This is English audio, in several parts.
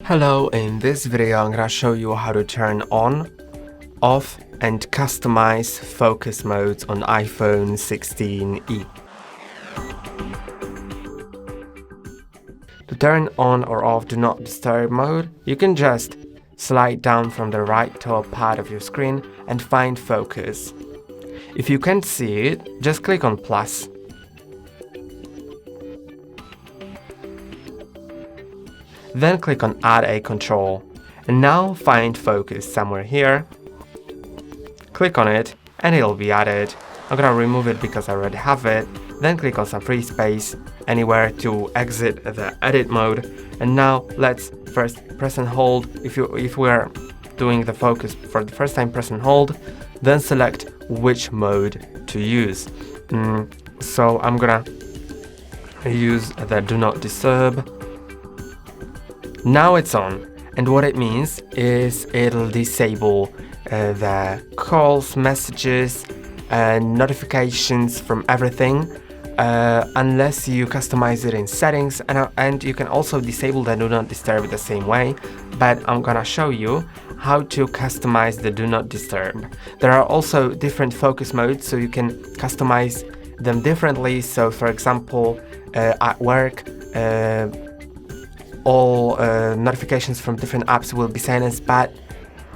Hello, in this video I'm gonna show you how to turn on, off and customize focus modes on iPhone 16e. To turn on or off Do Not Disturb mode, you can just slide down from the right top part of your screen and find focus. If you can't see it, just click on plus. Then click on Add a Control, and now find focus somewhere here. Click on it, and it'll be added. I'm gonna remove it because I already have it. Then click on some free space anywhere to exit the edit mode. And now let's first press and hold. If we're doing the focus for the first time, press and hold. Then select which mode to use. So I'm gonna use the Do Not Disturb. Now it's on, and what it means is it'll disable the calls, messages, and notifications from everything unless you customize it in settings, and you can also disable the Do Not Disturb the same way, but I'm gonna show you how to customize the Do Not Disturb. There are also different focus modes, so you can customize them differently. So for example, at work, all notifications from different apps will be silenced, but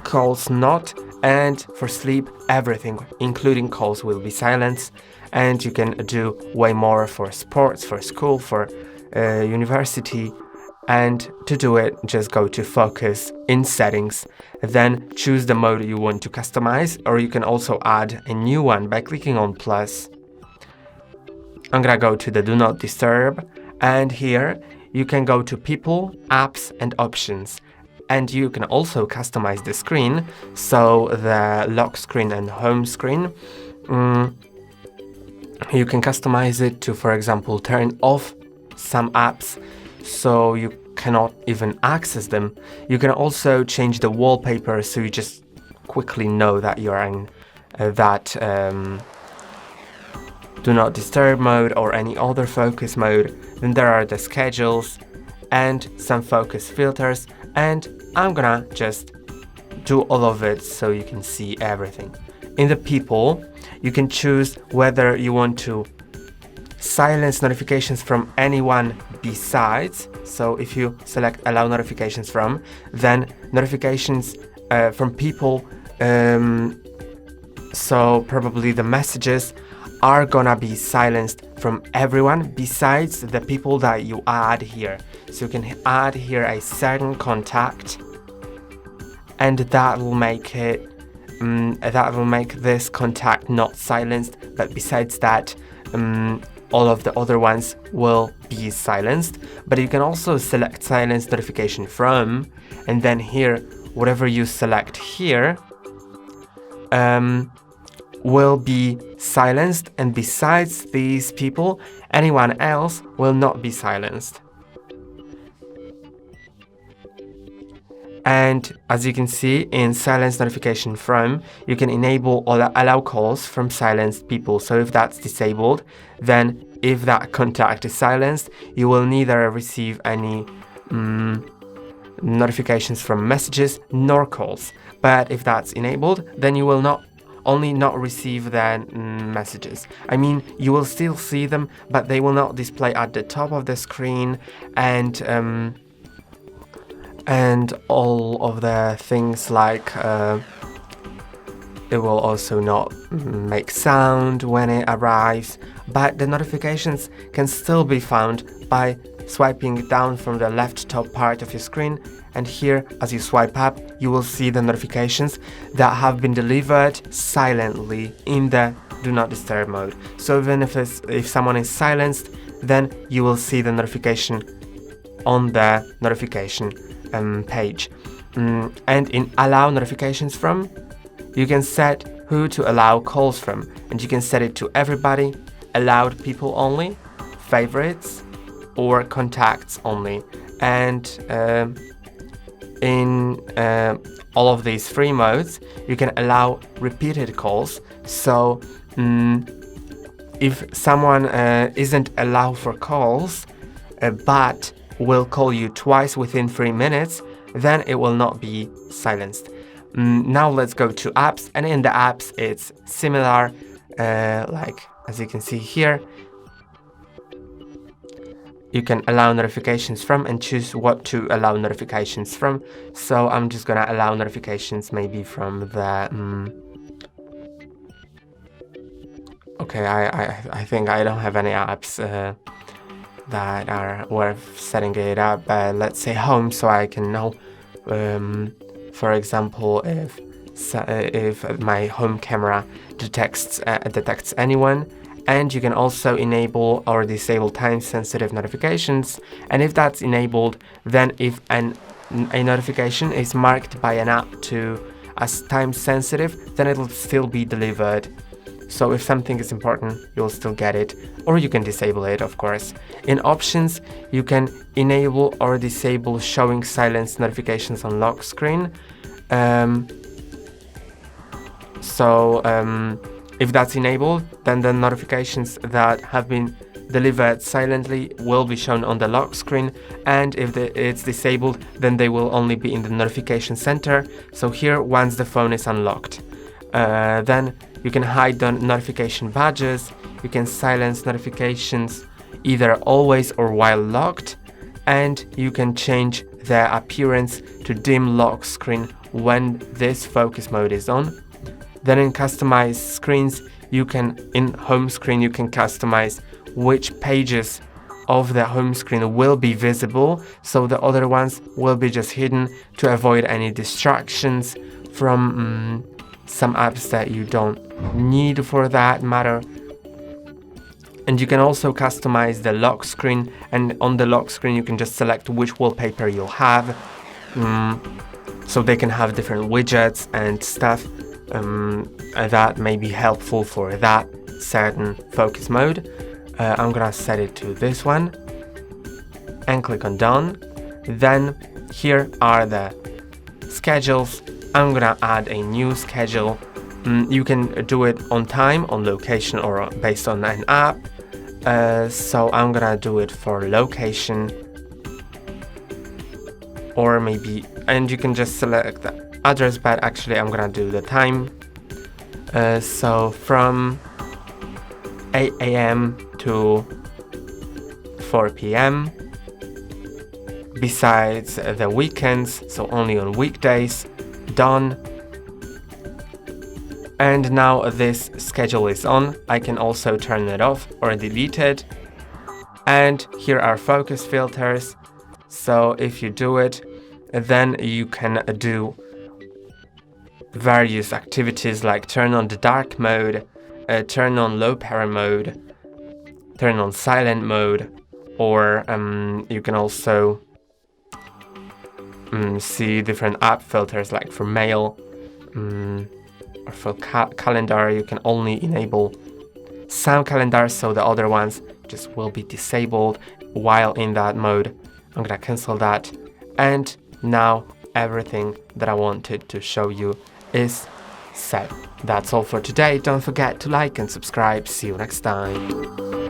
calls not. And for sleep, everything, including calls, will be silenced. And you can do way more for sports, for school, for university. And to do it, just go to Focus in Settings, then choose the mode you want to customize, or you can also add a new one by clicking on plus. I'm gonna go to the Do Not Disturb, and here you can go to People, Apps and Options. And you can also customize the screen, so the lock screen and home screen. You can customize it to, for example, turn off some apps so you cannot even access them. You can also change the wallpaper so you just quickly know that you're in that Do Not Disturb mode or any other focus mode. Then there are the schedules and some focus filters, and I'm gonna just do all of it so you can see everything. In the People, you can choose whether you want to silence notifications from anyone besides. So if you select Allow Notifications From, then notifications from people, so probably the messages, are gonna be silenced from everyone besides the people that you add here. So you can add here a certain contact, and that will make this contact not silenced, but besides that, all of the other ones will be silenced. But you can also select Silence Notification From, and then here, whatever you select here will be silenced, and besides these people, anyone else will not be silenced. And as you can see, in Silence Notification From, you can enable or allow calls from silenced people. So if that's disabled, then if that contact is silenced, you will neither receive any notifications from messages nor calls. But if that's enabled, then you will not receive the messages. I mean, you will still see them, but they will not display at the top of the screen, and all of the things like it will also not make sound when it arrives, but the notifications can still be found by swiping down from the left top part of your screen, and here, as you swipe up, you will see the notifications that have been delivered silently in the Do Not Disturb mode. So even if someone is silenced, then you will see the notification on the notification page. And in Allow Notifications From, you can set who to allow calls from, and you can set it to everybody, allowed people only, favorites, or contacts only. And in all of these free modes, you can allow repeated calls. So if someone isn't allowed for calls, but will call you twice within 3 minutes, then it will not be silenced. Now let's go to apps, and in the apps it's similar, like as you can see here. You can allow notifications from and choose what to allow notifications from. So I'm just gonna allow notifications maybe from the okay, I think I don't have any apps that are worth setting it up, but let's say home, so I can know, for example, if my home camera detects anyone. And you can also enable or disable time-sensitive notifications, and if that's enabled, then if a notification is marked by an app as time-sensitive, then it'll still be delivered. So if something is important, you'll still get it, or you can disable it, of course. In options, you can enable or disable showing silence notifications on lock screen. If that's enabled, then the notifications that have been delivered silently will be shown on the lock screen, and if it's disabled, then they will only be in the notification center, so here once the phone is unlocked. Then you can hide the notification badges, you can silence notifications either always or while locked, and you can change their appearance to dim lock screen when this focus mode is on. Then in customized screens, in home screen, you can customize which pages of the home screen will be visible, so the other ones will be just hidden to avoid any distractions from some apps that you don't need for that matter. And you can also customize the lock screen, and on the lock screen you can just select which wallpaper you'll have, so they can have different widgets and stuff. That may be helpful for that certain focus mode. I'm gonna set it to this one and click on done. Then here are the schedules. I'm gonna add a new schedule. You can do it on time, on location, or based on an app. So I'm gonna do it for location, or maybe, and you can just select the address, but actually I'm gonna do the time. So from 8 a.m. to 4 p.m. besides the weekends, so only on weekdays. Done. And now this schedule is on. I can also turn it off or delete it. And here are focus filters. So if you do it, then you can do various activities like turn on the dark mode, turn on low power mode, turn on silent mode, or you can also see different app filters like for mail, or for calendar. You can only enable some calendars, so the other ones just will be disabled while in that mode. I'm gonna cancel that, and now everything that I wanted to show you is set. That's all for today. Don't forget to like and subscribe. See you next time.